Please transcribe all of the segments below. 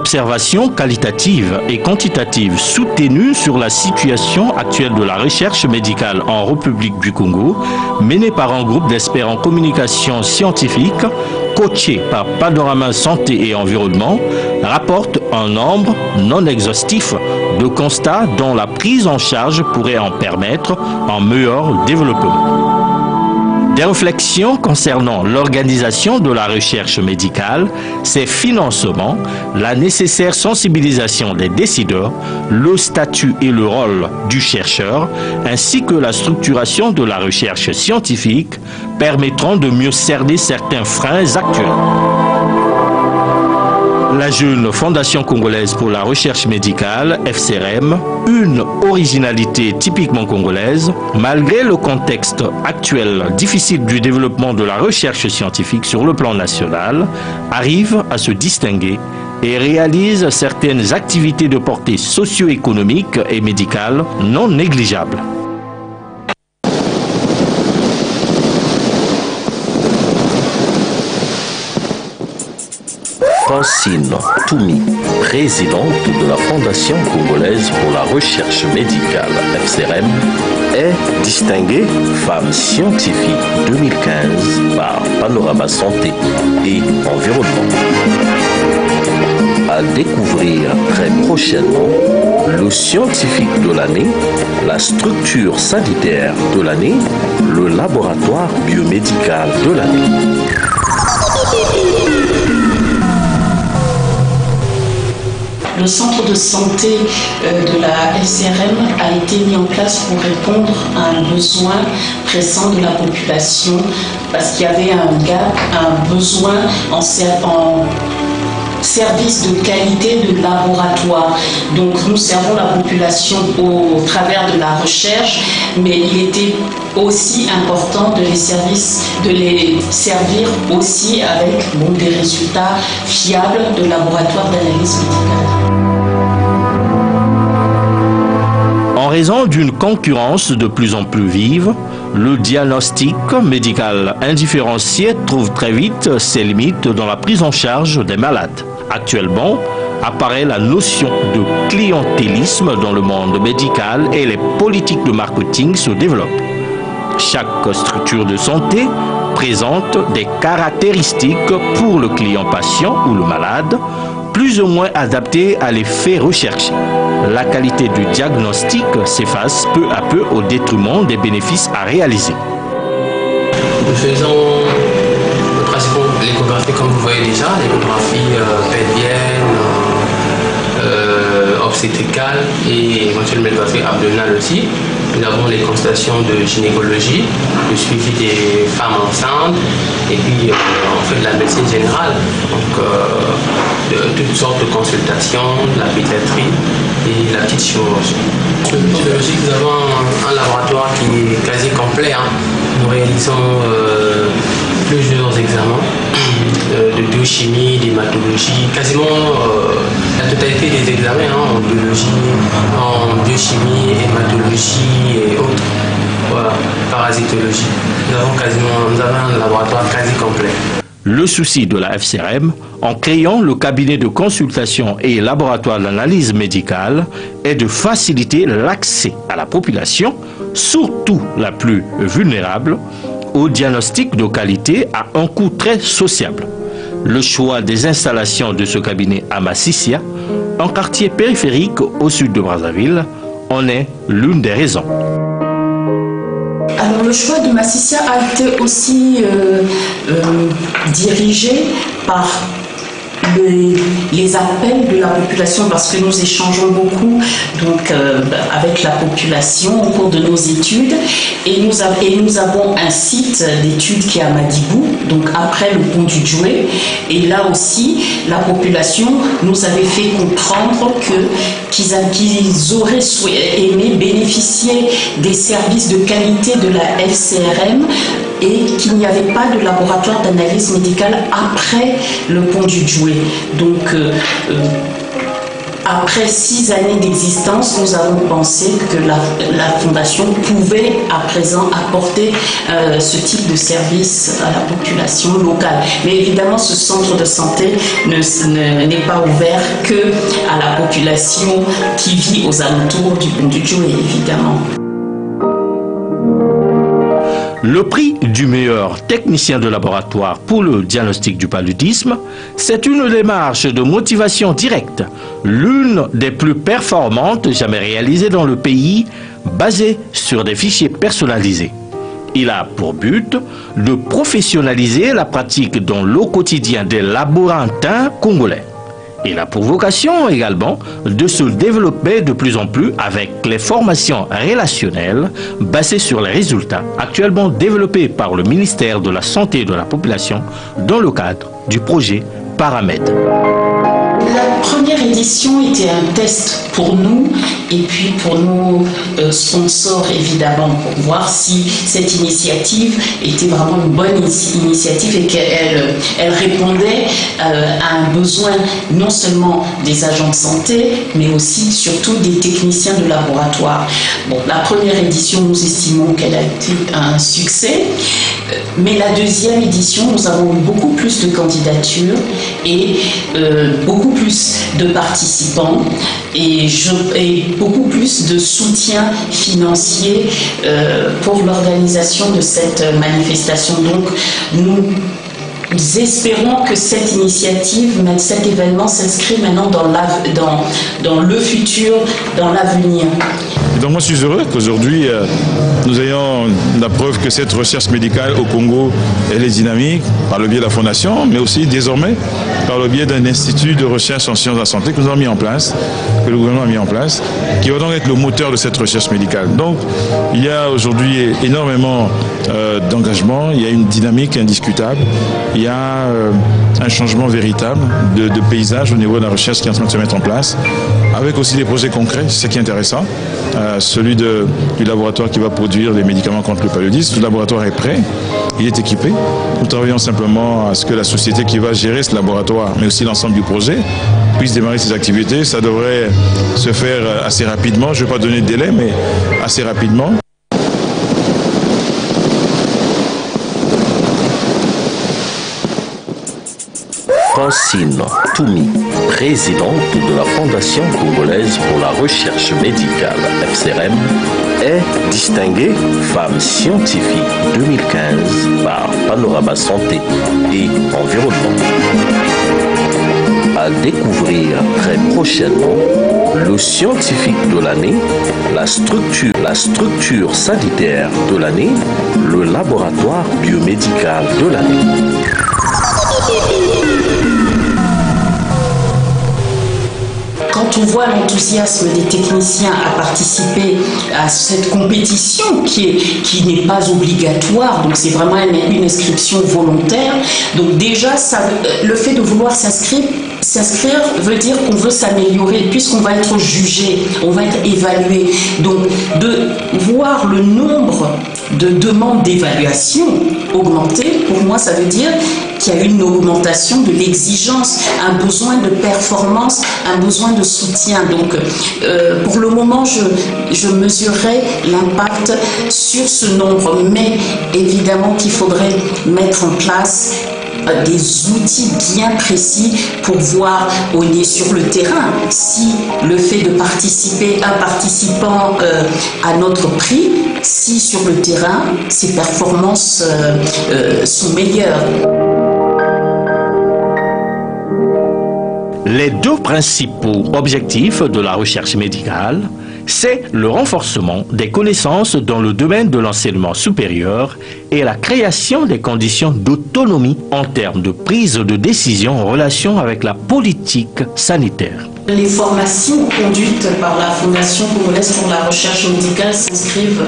observations qualitatives et quantitatives soutenues sur la situation actuelle de la recherche médicale en République du Congo, menées par un groupe d'experts en communication scientifique, coaché par Panorama Santé et Environnement, rapportent un nombre non exhaustif de constats dont la prise en charge pourrait en permettre un meilleur développement. Des réflexions concernant l'organisation de la recherche médicale, ses financements, la nécessaire sensibilisation des décideurs, le statut et le rôle du chercheur, ainsi que la structuration de la recherche scientifique permettront de mieux cerner certains freins actuels. La jeune Fondation congolaise pour la recherche médicale, FCRM, une originalité typiquement congolaise, malgré le contexte actuel difficile du développement de la recherche scientifique sur le plan national, arrive à se distinguer et réalise certaines activités de portée socio-économique et médicale non négligeables. Francine Toumi, présidente de la Fondation congolaise pour la recherche médicale FCRM, est distinguée femme scientifique 2015 par Panorama Santé et Environnement. À découvrir très prochainement le scientifique de l'année, la structure sanitaire de l'année, le laboratoire biomédical de l'année. Le centre de santé de la FCRM a été mis en place pour répondre à un besoin pressant de la population parce qu'il y avait un gap, un besoin en service de qualité de laboratoire. Donc nous servons la population au travers de la recherche, mais il était aussi important de les servir aussi avec des résultats fiables de laboratoire d'analyse médicale. En raison d'une concurrence de plus en plus vive, le diagnostic médical indifférencié trouve très vite ses limites dans la prise en charge des malades. Actuellement, apparaît la notion de clientélisme dans le monde médical et les politiques de marketing se développent. Chaque structure de santé présente des caractéristiques pour le client patient ou le malade, plus ou moins adaptées à l'effet recherché. La qualité du diagnostic s'efface peu à peu au détriment des bénéfices à réaliser. Nous faisons principalement l'échographie comme vous voyez déjà, l'échographie pelvienne, obstétricale et éventuellement l'échographie abdominale aussi. Nous avons les consultations de gynécologie, le suivi des femmes enceintes et puis on fait de la médecine générale, donc de toutes sortes de consultations, de la pédiatrie et la petite chirurgie. Sur le plan biologique, nous avons un laboratoire qui est quasi complet. Nous réalisons plusieurs examens de biochimie, d'hématologie, quasiment la totalité des examens en biologie, en biochimie, hématologie et autres. Voilà, parasitologie. Nous avons un laboratoire quasi complet. Le souci de la FCRM, en créant le cabinet de consultation et laboratoire d'analyse médicale, est de faciliter l'accès à la population, surtout la plus vulnérable, au diagnostic de qualité à un coût très sociable. Le choix des installations de ce cabinet à Massissia, un quartier périphérique au sud de Brazzaville, en est l'une des raisons. Alors le choix de Massissia a été aussi dirigé par les appels de la population parce que nous échangeons beaucoup avec la population au cours de nos études et nous avons un site d'études qui est à Madibou, donc après le pont du Djoué, et là aussi la population nous avait fait comprendre qu'ils auraient aimé bénéficier des services de qualité de la FCRM et qu'il n'y avait pas de laboratoire d'analyse médicale après le pont du Djoué. Donc après 6 années d'existence, nous avons pensé que la Fondation pouvait à présent apporter ce type de service à la population locale. Mais évidemment, ce centre de santé n'est pas ouvert que à la population qui vit aux alentours du Bundudjoe, évidemment. Le prix du meilleur technicien de laboratoire pour le diagnostic du paludisme, c'est une démarche de motivation directe, l'une des plus performantes jamais réalisées dans le pays, basée sur des fichiers personnalisés. Il a pour but de professionnaliser la pratique dans le quotidien des laborantins congolais. Il a pour vocation également de se développer de plus en plus avec les formations relationnelles basées sur les résultats actuellement développés par le ministère de la Santé et de la Population dans le cadre du projet Paramed. La première édition était un test pour nous et puis pour nos sponsors évidemment, pour voir si cette initiative était vraiment une bonne initiative et qu'elle répondait à un besoin non seulement des agents de santé mais aussi surtout des techniciens de laboratoire. Bon, la première édition, nous estimons qu'elle a été un succès, mais la deuxième édition, nous avons eu beaucoup plus de candidatures et beaucoup plus de participants et beaucoup plus de soutien financier pour l'organisation de cette manifestation. Donc nous espérons que cette initiative, cet événement s'inscrit maintenant dans le futur, dans l'avenir. Donc moi je suis heureux qu'aujourd'hui nous ayons la preuve que cette recherche médicale au Congo, elle est dynamique par le biais de la Fondation, mais aussi désormais par le biais d'un institut de recherche en sciences de la santé que nous avons mis en place, que le gouvernement a mis en place, qui va donc être le moteur de cette recherche médicale. Donc il y a aujourd'hui énormément d'engagement, il y a une dynamique indiscutable, il y a un changement véritable de paysage au niveau de la recherche qui est en train de se mettre en place, avec aussi des projets concrets, c'est ce qui est intéressant. Celui du laboratoire qui va produire les médicaments contre le paludisme. Le laboratoire est prêt, il est équipé. Nous travaillons simplement à ce que la société qui va gérer ce laboratoire, mais aussi l'ensemble du projet, puisse démarrer ses activités. Ça devrait se faire assez rapidement. Je ne vais pas donner de délai, mais assez rapidement. Francine Toumi, présidente de la Fondation congolaise pour la recherche médicale FCRM, est distinguée femme scientifique 2015 par Panorama Santé et Environnement. À découvrir très prochainement le scientifique de l'année, la structure sanitaire de l'année, le laboratoire biomédical de l'année. Quand on voit l'enthousiasme des techniciens à participer à cette compétition qui n'est pas obligatoire, donc c'est vraiment une inscription volontaire, donc déjà le fait de vouloir s'inscrire veut dire qu'on veut s'améliorer puisqu'on va être jugé, on va être évalué. Donc de voir le nombre de demandes d'évaluation augmenter, pour moi ça veut dire qu'il y a une augmentation de l'exigence, un besoin de performance, un besoin de soutien. Donc pour le moment je mesurerai l'impact sur ce nombre, mais évidemment qu'il faudrait mettre en place des outils bien précis pour voir au nez sur le terrain si le fait de participer, un participant à notre prix, si sur le terrain ses performances sont meilleures. Les deux principaux objectifs de la recherche médicale, c'est le renforcement des connaissances dans le domaine de l'enseignement supérieur et la création des conditions d'autonomie en termes de prise de décision en relation avec la politique sanitaire. Les formations conduites par la Fondation congolaise pour la recherche médicale s'inscrivent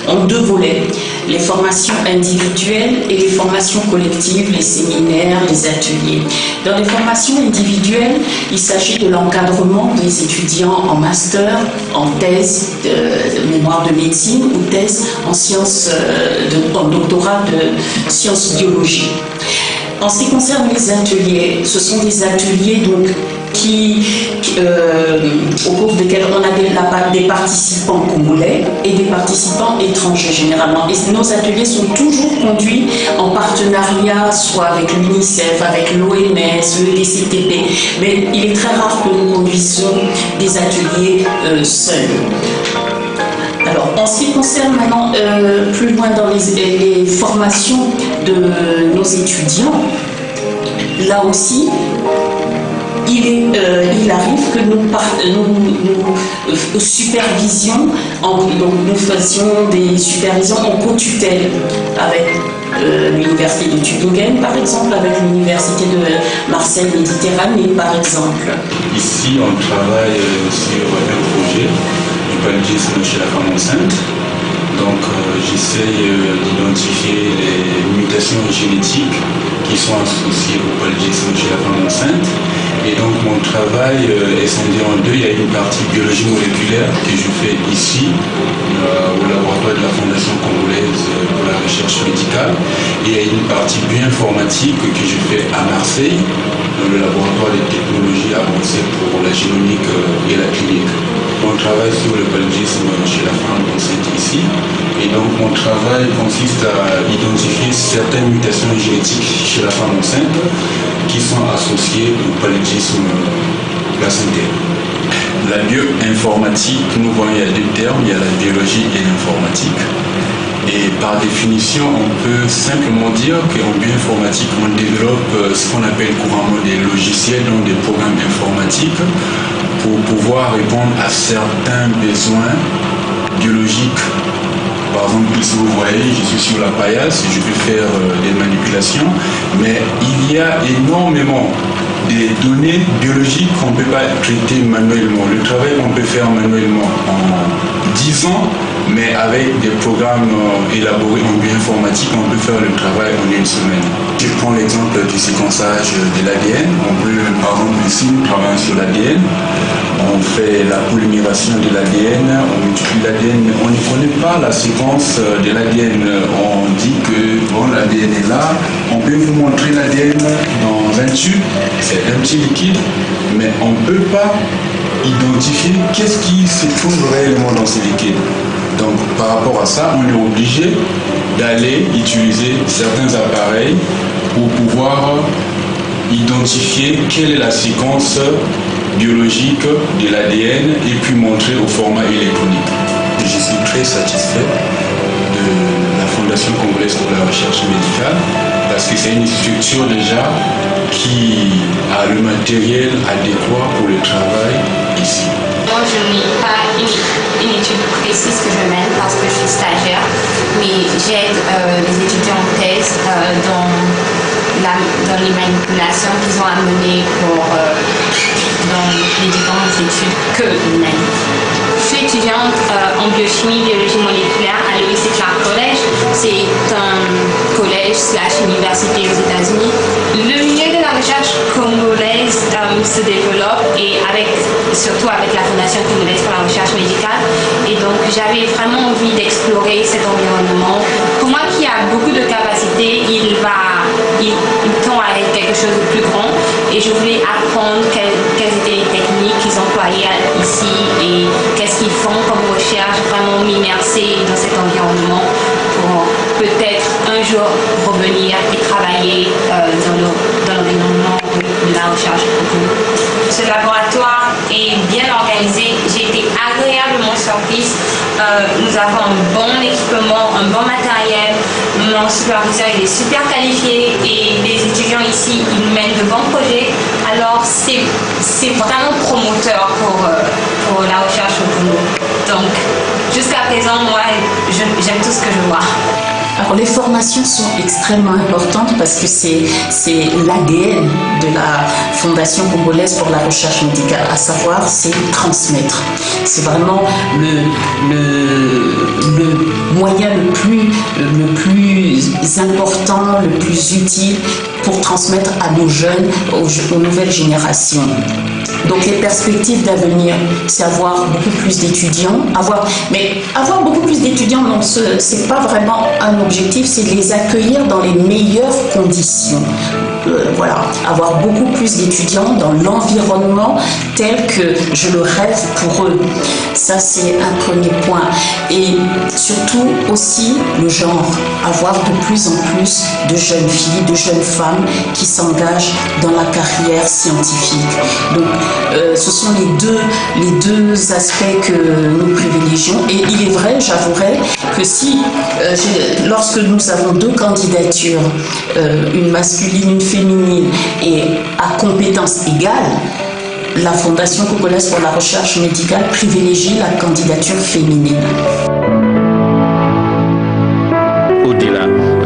en deux volets. Les formations individuelles et les formations collectives, les séminaires, les ateliers. Dans les formations individuelles, il s'agit de l'encadrement des étudiants en master, en thèse de mémoire de médecine ou thèse en sciences, en doctorat de sciences biologiques. En ce qui concerne les ateliers, ce sont des ateliers donc au cours desquels on a des participants congolais et des participants étrangers généralement. Et nos ateliers sont toujours conduits en partenariat, soit avec l'UNICEF, avec l'OMS, le DCTP, mais il est très rare que nous conduisions des ateliers seuls. Alors, en ce qui concerne maintenant plus loin dans les formations de nos étudiants, là aussi, il arrive que nous supervisions, donc nous faisions des supervisions en co-tutelle avec l'université de Tübingen, par exemple, avec l'université de Marseille-Méditerranée, par exemple. Ici, on travaille sur un projet du paludisme chez la femme enceinte. Donc, j'essaye d'identifier les mutations génétiques qui sont associées au paludisme chez la femme enceinte. Et donc, mon travail est scindé en deux. Il y a une partie biologie moléculaire que je fais ici, au laboratoire de la Fondation congolaise pour la recherche médicale. Et il y a une partie bioinformatique que je fais à Marseille, dans le laboratoire de technologies avancées pour la génomique et la clinique. On travaille sur le paludisme chez la femme enceinte ici. Et donc, mon travail consiste à identifier certaines mutations génétiques chez la femme enceinte qui sont associées au paludisme placentaire. La bioinformatique, nous voyons, il y a deux termes, il y a la biologie et l'informatique. Et par définition, on peut simplement dire qu'en bioinformatique, on développe ce qu'on appelle couramment des logiciels, donc des programmes informatiques, pour pouvoir répondre à certains besoins biologiques. Par exemple, si vous voyez, je suis sur la paillasse, je peux faire des manipulations, mais il y a énormément de données biologiques qu'on ne peut pas traiter manuellement. Le travail qu'on peut faire manuellement en 10 ans, mais avec des programmes élaborés en bioinformatique, on peut faire le travail en une semaine. Je prends l'exemple du séquençage de l'ADN. On peut, par exemple, ici, nous travaillons sur l'ADN. On fait la polymération de l'ADN, on multiplie l'ADN, on ne connaît pas la séquence de l'ADN. On dit que bon, l'ADN est là, on peut vous montrer l'ADN dans un tube, c'est un petit liquide, mais on ne peut pas identifier qu'est-ce qui se trouve réellement dans ce liquide. Donc par rapport à ça, on est obligé d'aller utiliser certains appareils pour pouvoir identifier quelle est la séquence biologique de l'ADN et puis montrer au format électronique. Je suis très satisfait de la Fondation congolaise pour la recherche médicale parce que c'est une structure déjà qui a le matériel adéquat pour le travail ici. Moi, je n'ai pas une étude précise que je mène parce que je suis stagiaire, mais j'aide les étudiants en thèse dans les manipulations qu'ils ont à mener dans les différentes études qu'ils mènent. Je suis étudiante en biochimie, biologie moléculaire à l'UIC Clark College. C'est un collège/université aux États-Unis. Le milieu de la recherche congolaise se développe et surtout avec la Fondation congolaise pour la recherche médicale. Et donc j'avais vraiment envie d'explorer cet environnement. Pour moi qui a beaucoup de capacités, il tend à être quelque chose de plus grand. Et je voulais apprendre quelles étaient les techniques qu'ils employaient ici et qu'est-ce qu'ils font comme recherche, vraiment m'immerser dans cet environnement pour peut-être un jour revenir et travailler dans l'environnement de la recherche. Ce laboratoire est bien organisé, j'ai été agréablement surprise. Nous avons un bon équipement, un bon matériel, mon superviseur il est super qualifié et les étudiants ici ils mènent de bons projets. Alors c'est vraiment promoteur pour la recherche au Congo. Donc jusqu'à présent, moi j'aime tout ce que je vois. Alors les formations sont extrêmement importantes parce que c'est l'ADN de la Fondation congolaise pour la recherche médicale, à savoir c'est transmettre. C'est vraiment le moyen le plus important, le plus utile pour transmettre à nos jeunes, aux nouvelles générations. Donc les perspectives d'avenir, c'est avoir beaucoup plus d'étudiants, mais avoir beaucoup plus d'étudiants, non, c'est pas vraiment un objectif, c'est de les accueillir dans les meilleures conditions. Voilà, avoir beaucoup plus d'étudiants dans l'environnement tel que je le rêve pour eux. Ça, c'est un premier point. Et surtout aussi le genre, avoir de plus en plus de jeunes filles, de jeunes femmes qui s'engagent dans la carrière scientifique. Donc, ce sont les deux aspects que nous privilégions. Et il est vrai, j'avouerai, que si, lorsque nous avons deux candidatures, une masculine, une féminine, et à compétences égales, la Fondation congolaise pour la recherche médicale privilégie la candidature féminine. Au-delà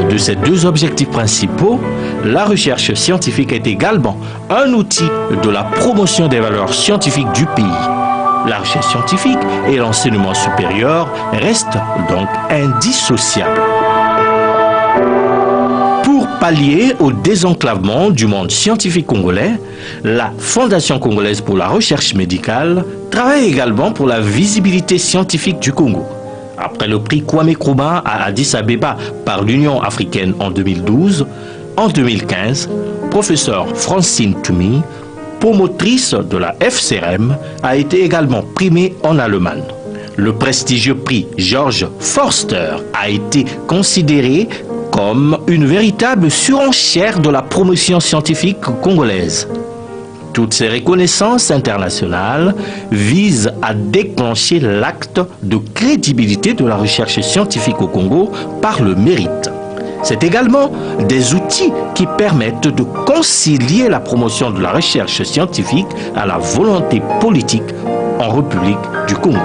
de ces deux objectifs principaux, la recherche scientifique est également un outil de la promotion des valeurs scientifiques du pays. La recherche scientifique et l'enseignement supérieur restent donc indissociables. Pour pallier au désenclavement du monde scientifique congolais, la Fondation congolaise pour la recherche médicale travaille également pour la visibilité scientifique du Congo. Après le prix Kwame Nkrumah à Addis Abeba par l'Union africaine en 2012, en 2015, professeur Francine Tumi, promotrice de la FCRM, a été également primée en Allemagne. Le prestigieux prix George Forster a été considéré comme une véritable surenchère de la promotion scientifique congolaise. Toutes ces reconnaissances internationales visent à déclencher l'acte de crédibilité de la recherche scientifique au Congo par le mérite. C'est également des outils qui permettent de concilier la promotion de la recherche scientifique à la volonté politique en République du Congo.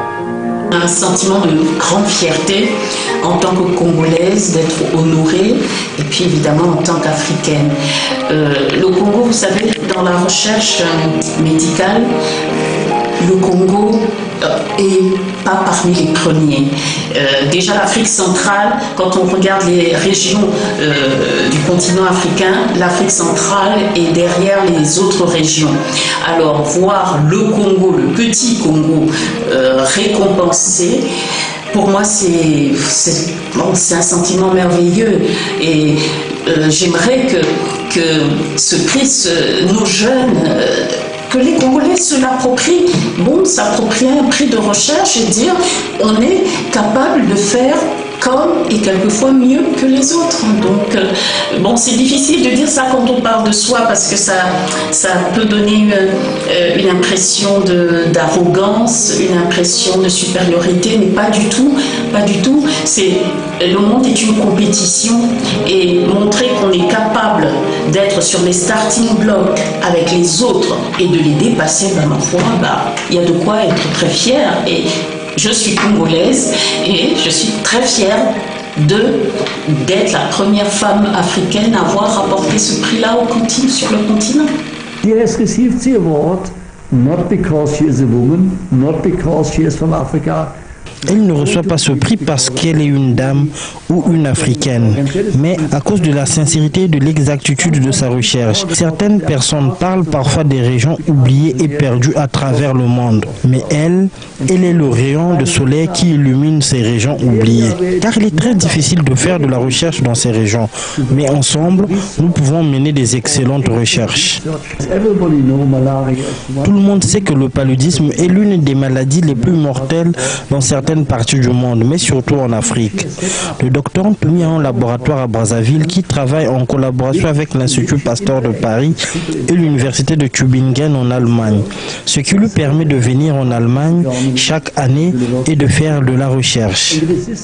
Un sentiment de grande fierté en tant que Congolaise d'être honorée et puis évidemment en tant qu'Africaine. Le Congo, vous savez, dans la recherche médicale, le Congo est pas parmi les premiers. Déjà l'Afrique centrale, quand on regarde les régions du continent africain, l'Afrique centrale est derrière les autres régions. Alors voir le Congo, le petit Congo, récompensé, pour moi c'est un sentiment merveilleux et j'aimerais que ce prix, nos jeunes, que les Congolais se l'approprient, s'approprier un prix de recherche et dire on est capable de faire comme et quelquefois mieux que les autres. Donc, c'est difficile de dire ça quand on parle de soi parce que ça peut donner une impression d'arrogance, une impression de supériorité, mais pas du tout, pas du tout. Le monde est une compétition et montrer qu'on est capable d'être sur les starting blocks avec les autres et de les dépasser, ma foi, il y a de quoi être très fier. Et je suis congolaise et je suis très fière d'être la première femme africaine à avoir rapporté ce prix-là sur le continent. She has received the award not because she is a woman, not because she is from Africa. Elle ne reçoit pas ce prix parce qu'elle est une dame ou une africaine, mais à cause de la sincérité et de l'exactitude de sa recherche. Certaines personnes parlent parfois des régions oubliées et perdues à travers le monde, mais elle est le rayon de soleil qui illumine ces régions oubliées. Car il est très difficile de faire de la recherche dans ces régions, mais ensemble, nous pouvons mener des excellentes recherches. Tout le monde sait que le paludisme est l'une des maladies les plus mortelles dans certaines parties du monde, mais surtout en Afrique. Le docteur Tumi a un laboratoire à Brazzaville qui travaille en collaboration avec l'Institut Pasteur de Paris et l'Université de Tübingen en Allemagne, ce qui lui permet de venir en Allemagne chaque année et de faire de la recherche.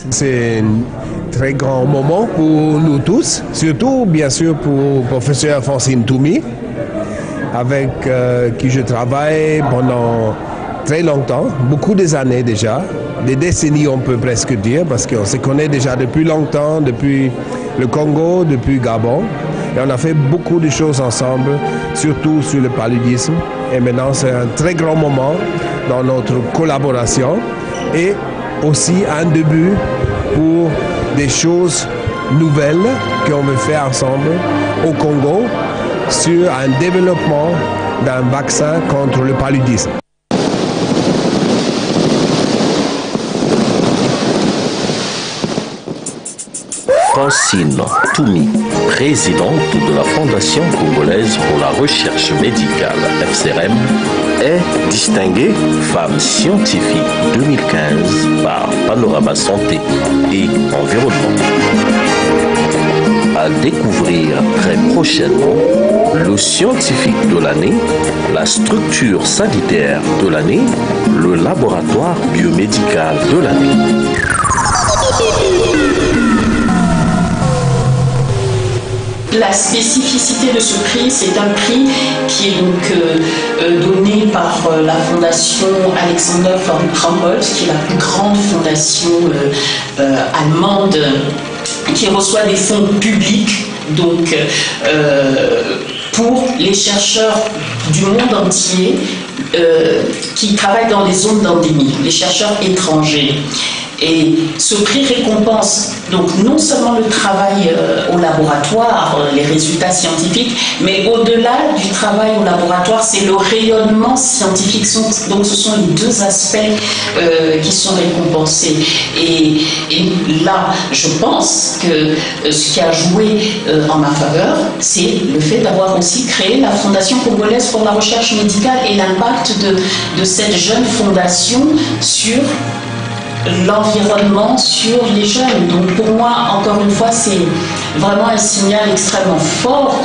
C'est un très grand moment pour nous tous, surtout bien sûr pour le professeur Francine Tumi, avec qui je travaille pendant très longtemps, beaucoup des années déjà, des décennies on peut presque dire, parce qu'on se connaît déjà depuis longtemps, depuis le Congo, depuis Gabon, et on a fait beaucoup de choses ensemble, surtout sur le paludisme, et maintenant c'est un très grand moment dans notre collaboration, et aussi un début pour des choses nouvelle qu'on veut faire ensemble au Congo sur un développement d'un vaccin contre le paludisme. Francine Toumi, présidente de la Fondation congolaise pour la recherche médicale FCRM, est distinguée femme scientifique 2015 par Panorama Santé et Environnement. À découvrir très prochainement le scientifique de l'année, la structure sanitaire de l'année, le laboratoire biomédical de l'année. La spécificité de ce prix, c'est un prix qui est donc donné par la fondation Alexander von Humboldt, qui est la plus grande fondation allemande qui reçoit des fonds publics donc, pour les chercheurs du monde entier qui travaillent dans les zones d'endémie, les chercheurs étrangers. Et ce prix récompense donc non seulement le travail au laboratoire, les résultats scientifiques, mais au-delà du travail au laboratoire, c'est le rayonnement scientifique. Donc ce sont les deux aspects qui sont récompensés. Et là, je pense que ce qui a joué en ma faveur, c'est le fait d'avoir aussi créé la Fondation congolaise pour la recherche médicale et l'impact de cette jeune fondation sur l'environnement, sur les jeunes. Donc pour moi, encore une fois, c'est vraiment un signal extrêmement fort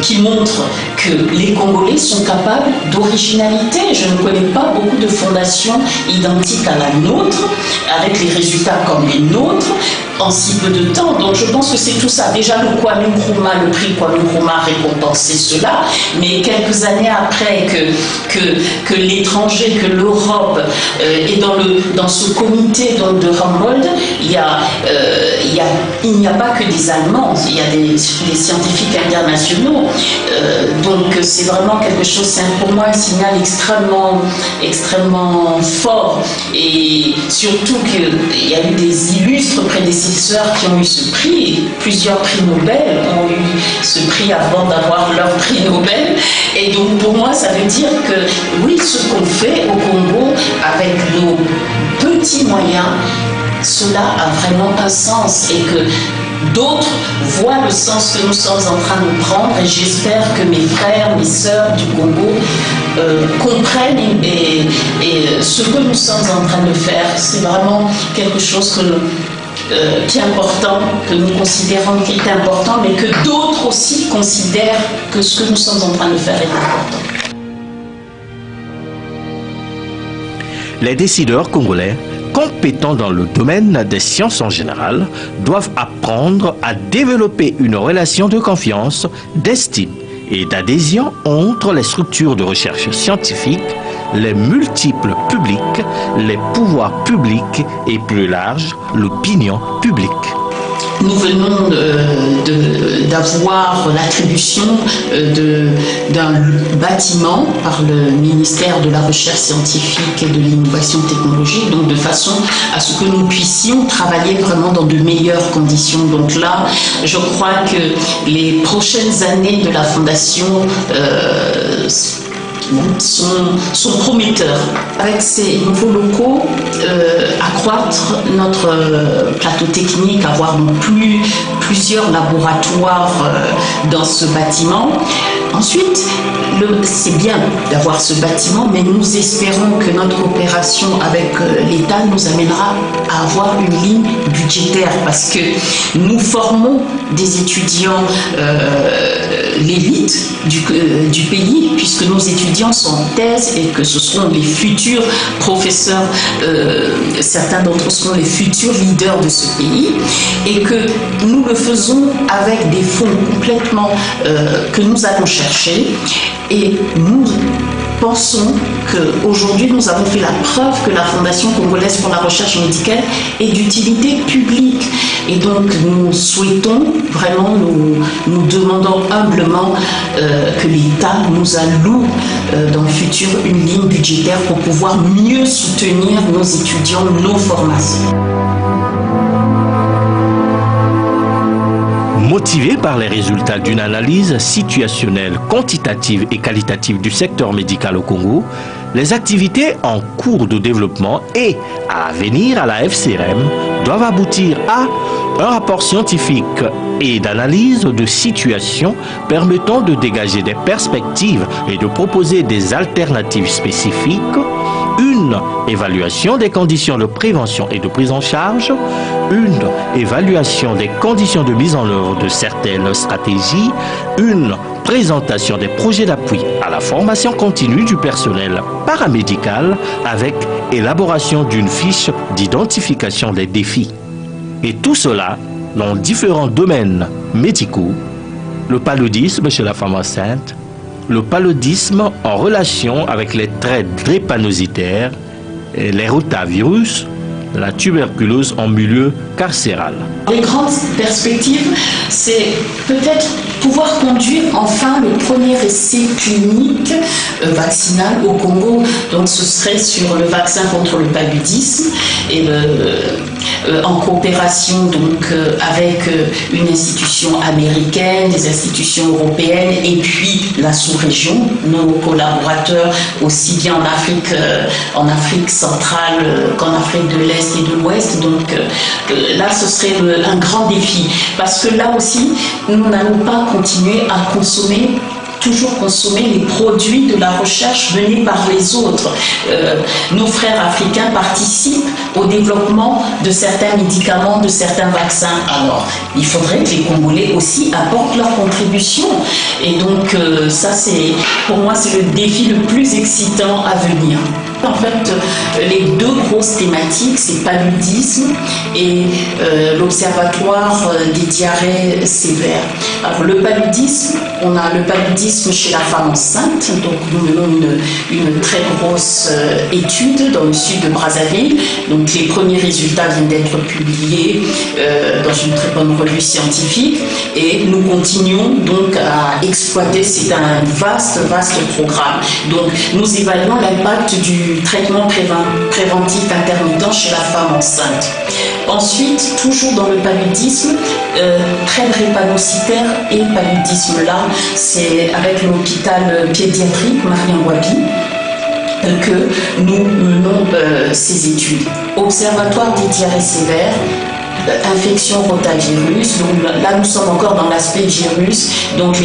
qui montre que les Congolais sont capables d'originalité. Je ne connais pas beaucoup de fondations identiques à la nôtre, avec les résultats comme les nôtres, en si peu de temps. Donc je pense que c'est tout ça. Déjà le Kwame Nkrumah, le prix Kwame Nkrumah récompensait cela, mais quelques années après que l'étranger, que l'Europe est dans ce comité donc, de Humboldt, il n'y a pas que des Allemands, il y a des scientifiques internationaux. Donc c'est vraiment quelque chose, c'est pour moi un signal extrêmement fort, et surtout qu'il y a eu des illustres prédécesseurs qui ont eu ce prix. Plusieurs prix Nobel ont eu ce prix avant d'avoir leur prix Nobel. Et donc pour moi ça veut dire que oui, ce qu'on fait au Congo avec nos petits moyens, cela a vraiment un sens, et que d'autres voient le sens que nous sommes en train de prendre, et j'espère que mes frères, mes sœurs du Congo comprennent et ce que nous sommes en train de faire. C'est vraiment quelque chose qui est important, que nous considérons qui est important, mais que d'autres aussi considèrent que ce que nous sommes en train de faire est important. Les décideurs congolais compétents dans le domaine des sciences en général doivent apprendre à développer une relation de confiance, d'estime et d'adhésion entre les structures de recherche scientifique, les multiples publics, les pouvoirs publics et plus large, l'opinion publique. Nous venons d'avoir l'attribution d'un bâtiment par le ministère de la Recherche scientifique et de l'innovation technologique, donc de façon à ce que nous puissions travailler vraiment dans de meilleures conditions. Donc là, je crois que les prochaines années de la Fondation sont prometteurs. Avec ces nouveaux locaux, accroître notre plateau technique, avoir donc plusieurs laboratoires dans ce bâtiment. Ensuite, c'est bien d'avoir ce bâtiment, mais nous espérons que notre coopération avec l'État nous amènera à avoir une ligne budgétaire, parce que nous formons des étudiants, l'élite du pays, puisque nos étudiants sont en thèse et que ce seront les futurs professeurs, certains d'entre eux seront les futurs leaders de ce pays, et que nous le faisons avec des fonds complètement que nous allons chercher, et nous pensons qu'aujourd'hui nous avons fait la preuve que la Fondation congolaise pour la recherche médicale est d'utilité publique, et donc nous souhaitons vraiment, nous demandons humblement que l'État nous alloue dans le futur une ligne budgétaire pour pouvoir mieux soutenir nos étudiants, nos formations. Motivés par les résultats d'une analyse situationnelle, quantitative et qualitative du secteur médical au Congo, les activités en cours de développement et à venir à la FCRM doivent aboutir à un rapport scientifique et d'analyse de situation permettant de dégager des perspectives et de proposer des alternatives spécifiques, une évaluation des conditions de prévention et de prise en charge, une évaluation des conditions de mise en œuvre de certaines stratégies, une présentation des projets d'appui à la formation continue du personnel paramédical avec élaboration d'une fiche d'identification des défis. Et tout cela dans différents domaines médicaux, le paludisme chez la femme enceinte, le paludisme en relation avec les traits drépanocytaires, les rotavirus, la tuberculose en milieu carcéral. Les grandes perspectives, c'est peut-être pouvoir conduire enfin le premier essai clinique vaccinal au Congo. Donc ce serait sur le vaccin contre le paludisme et en coopération donc avec une institution américaine, des institutions européennes et puis la sous-région, nos collaborateurs aussi bien en Afrique centrale qu'en Afrique de l'Est et de l'Ouest. Donc là, ce serait un grand défi parce que là aussi, nous n'allons pas continuer à toujours consommer les produits de la recherche menés par les autres. Nos frères africains participent au développement de certains médicaments, de certains vaccins. Alors, il faudrait que les Congolais aussi apportent leur contribution. Et donc, ça, pour moi, c'est le défi le plus excitant à venir. En fait, les deux grosses thématiques, c'est paludisme et l'observatoire des diarrhées sévères. Alors, le paludisme, on a le paludisme chez la femme enceinte, donc nous menons une très grosse étude dans le sud de Brazzaville. Donc les premiers résultats viennent d'être publiés dans une très bonne revue scientifique et nous continuons donc à exploiter, c'est un vaste programme. Donc nous évaluons l'impact du traitement préventif intermittent chez la femme enceinte. Ensuite, toujours dans le paludisme, traits drépanocytaires et paludisme là, c'est avec l'hôpital pédiatrique Marie-Ngouabi que nous menons ces études. Observatoire des diarrhées sévères, infection rotavirus, donc là nous sommes encore dans l'aspect virus, donc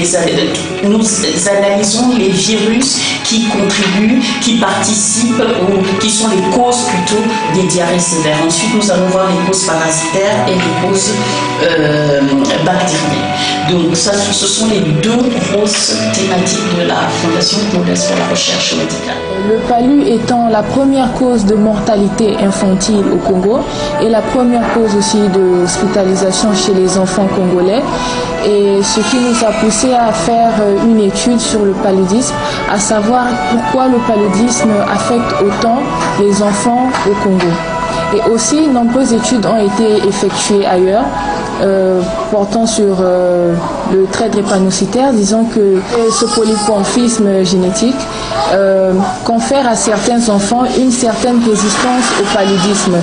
nous analysons les virus qui contribuent, qui participent ou qui sont les causes plutôt des diarrhées sévères. Ensuite nous allons voir les causes parasitaires et les causes bactériennes. Donc ça, ce sont les deux grosses thématiques de la Fondation congolaise pour la recherche médicale. Le palu étant la première cause de mortalité infantile au Congo et la première cause aussi d'hospitalisation chez les enfants congolais, et ce qui nous a poussé à faire une étude sur le paludisme, à savoir pourquoi le paludisme affecte autant les enfants au Congo. Et aussi, nombreuses études ont été effectuées ailleurs, portant sur le trait drépanocytaire, disant que ce polymorphisme génétique confère à certains enfants une certaine résistance au paludisme.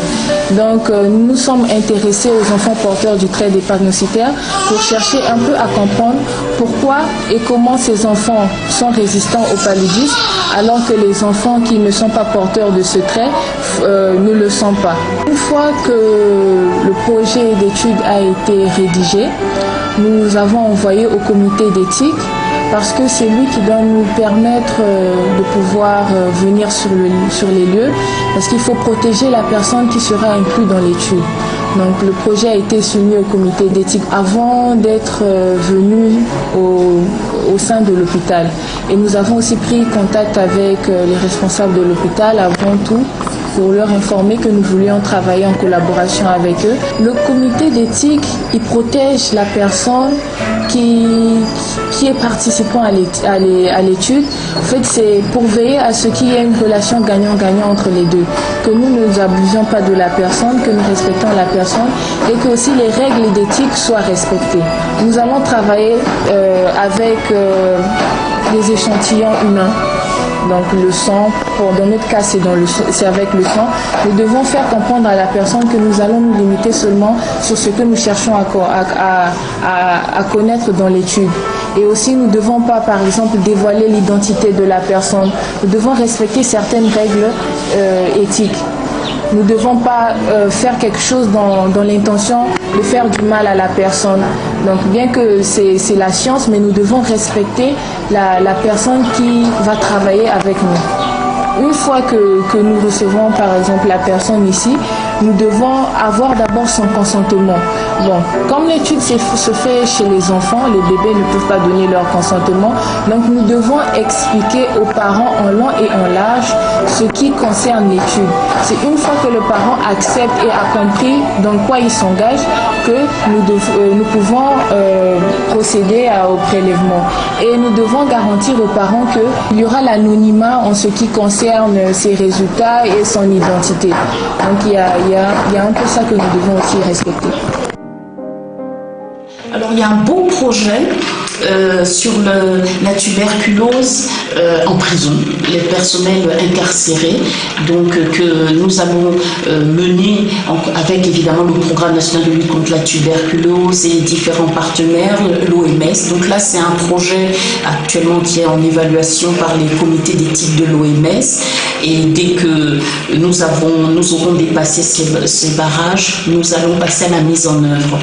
Donc nous nous sommes intéressés aux enfants porteurs du trait drépanocytaire pour chercher un peu à comprendre pourquoi et comment ces enfants sont résistants au paludisme alors que les enfants qui ne sont pas porteurs de ce trait ne le sont pas. Une fois que le projet d'étude a été rédigé, nous avons envoyé au comité d'éthique parce que c'est lui qui doit nous permettre de pouvoir venir sur les lieux, parce qu'il faut protéger la personne qui sera inclue dans l'étude. Donc le projet a été soumis au comité d'éthique avant d'être venu au sein de l'hôpital. Et nous avons aussi pris contact avec les responsables de l'hôpital avant tout, pour leur informer que nous voulions travailler en collaboration avec eux. Le comité d'éthique, il protège la personne qui est participant à l'étude. En fait, c'est pour veiller à ce qu'il y ait une relation gagnant-gagnant entre les deux. Que nous ne nous abusions pas de la personne, que nous respectons la personne et que aussi les règles d'éthique soient respectées. Nous allons travailler avec des échantillons humains. donc le sang, dans notre cas c'est avec le sang, nous devons faire comprendre à la personne que nous allons nous limiter seulement sur ce que nous cherchons à connaître dans l'étude. Et aussi, nous ne devons pas, par exemple, dévoiler l'identité de la personne. Nous devons respecter certaines règles éthiques. Nous ne devons pas faire quelque chose dans l'intention de faire du mal à la personne. Donc, bien que c'est la science, mais nous devons respecter la personne qui va travailler avec nous. Une fois que nous recevons, par exemple, la personne ici, nous devons avoir d'abord son consentement. Bon, comme l'étude se fait chez les enfants, les bébés ne peuvent pas donner leur consentement, donc nous devons expliquer aux parents en long et en large ce qui concerne l'étude. C'est une fois que le parent accepte et a compris dans quoi il s'engage que nous pouvons procéder au prélèvement. Et nous devons garantir aux parents qu'il y aura l'anonymat en ce qui concerne ses résultats et son identité. Donc il y a un peu ça que nous devons aussi respecter. Alors il y a un beau projet sur la tuberculose en prison, les personnels incarcérés, donc que nous allons mener avec évidemment le programme national de lutte contre la tuberculose et différents partenaires, l'OMS. Donc là c'est un projet actuellement qui est en évaluation par les comités d'éthique de l'OMS, et dès que nous aurons dépassé ces barrages, nous allons passer à la mise en œuvre.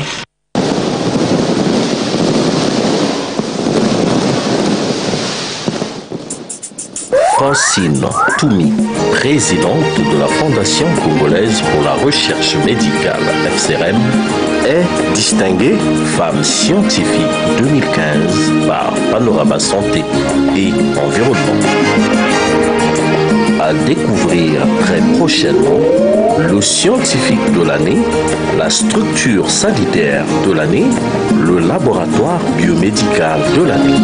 Francine Toumi, présidente de la Fondation congolaise pour la recherche médicale FCRM, est distinguée femme scientifique 2015 par Panorama Santé et Environnement. À découvrir très prochainement le scientifique de l'année, la structure sanitaire de l'année, le laboratoire biomédical de l'année.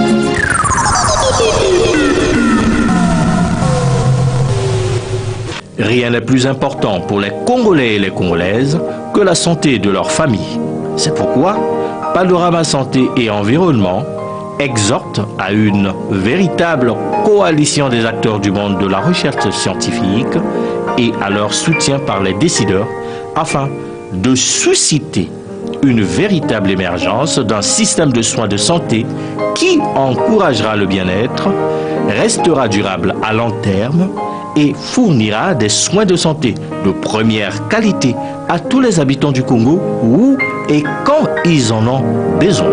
Rien n'est plus important pour les Congolais et les Congolaises que la santé de leur famille. C'est pourquoi Panorama Santé et Environnement exhorte à une véritable coalition des acteurs du monde de la recherche scientifique et à leur soutien par les décideurs afin de susciter une véritable émergence d'un système de soins de santé qui encouragera le bien-être, restera durable à long terme et fournira des soins de santé de première qualité à tous les habitants du Congo où et quand ils en ont besoin.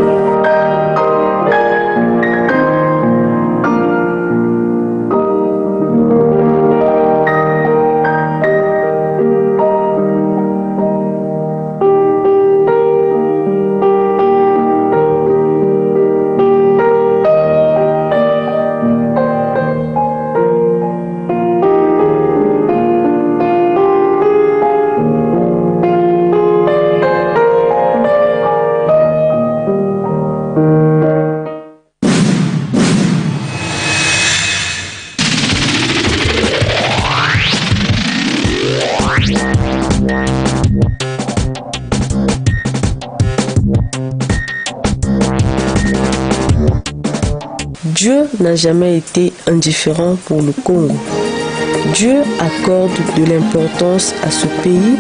Dieu n'a jamais été indifférent pour le Congo. Dieu accorde de l'importance à ce pays.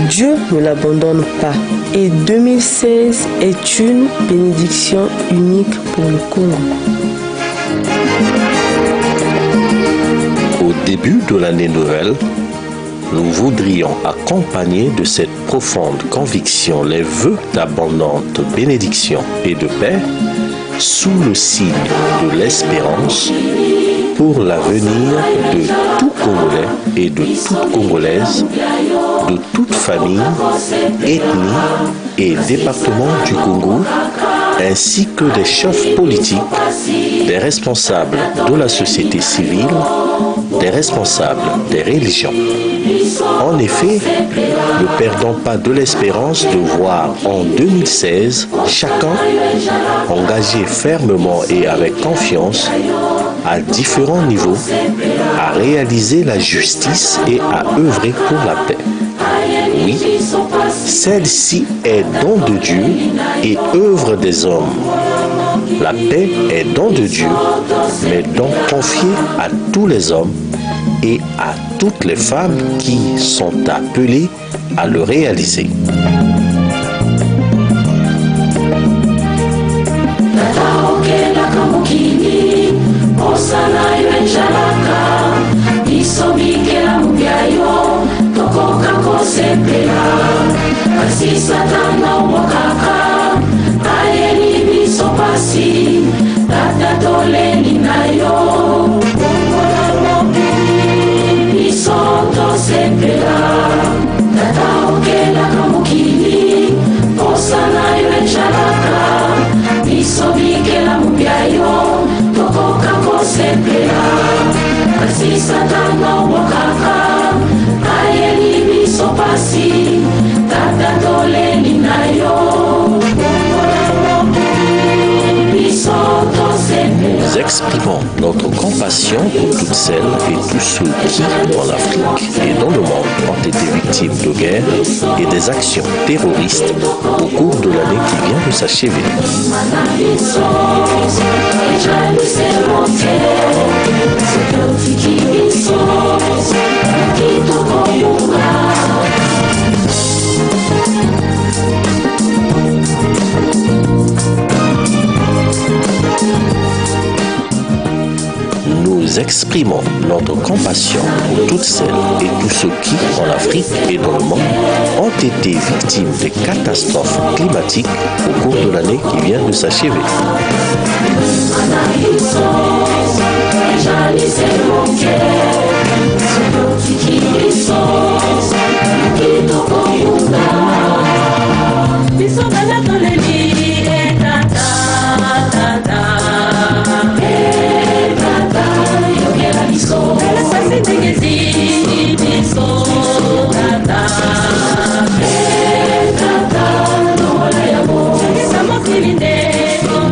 Dieu ne l'abandonne pas. Et 2016 est une bénédiction unique pour le Congo. Au début de l'année nouvelle, nous voudrions accompagner de cette profonde conviction les vœux d'abondante bénédiction et de paix sous le signe de l'espérance pour l'avenir de tout Congolais et de toute Congolaise, de toute famille, ethnie et département du Congo, ainsi que des chefs politiques, des responsables de la société civile, des responsables des religions. En effet, ne perdons pas de l'espérance de voir en 2016 chacun engagé fermement et avec confiance à différents niveaux à réaliser la justice et à œuvrer pour la paix. Oui, celle-ci est don de Dieu et œuvre des hommes. La paix est don de Dieu, mais don confié à tous les hommes et à toutes les femmes qui sont appelées à le réaliser. Nous exprimons notre compassion pour toutes celles et tous ceux qui, en Afrique et dans le monde, ont été victimes de guerre et des actions terroristes au cours de l'année qui vient de s'achever. Nous exprimons notre compassion pour toutes celles et tous ceux qui, en Afrique et dans le monde, ont été victimes des catastrophes climatiques au cours de l'année qui vient de s'achever.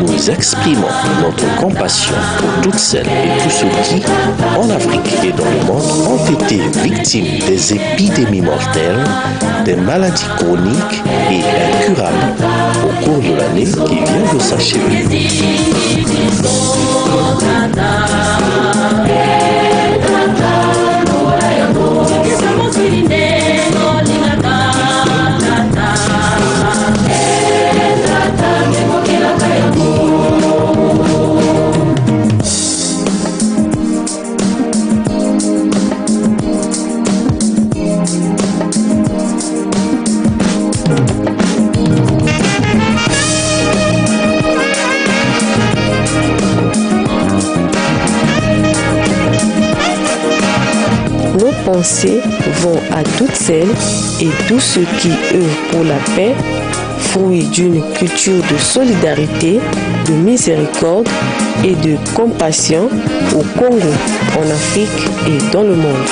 Nous exprimons notre compassion pour toutes celles et tous ceux qui, en Afrique et dans le monde, ont été victimes des épidémies mortelles, des maladies chroniques et incurables au cours de l'année qui vient de s'achever. Nos pensées vont à toutes celles et tous ceux qui œuvrent pour la paix, fruit d'une culture de solidarité, de miséricorde et de compassion au Congo, en Afrique et dans le monde.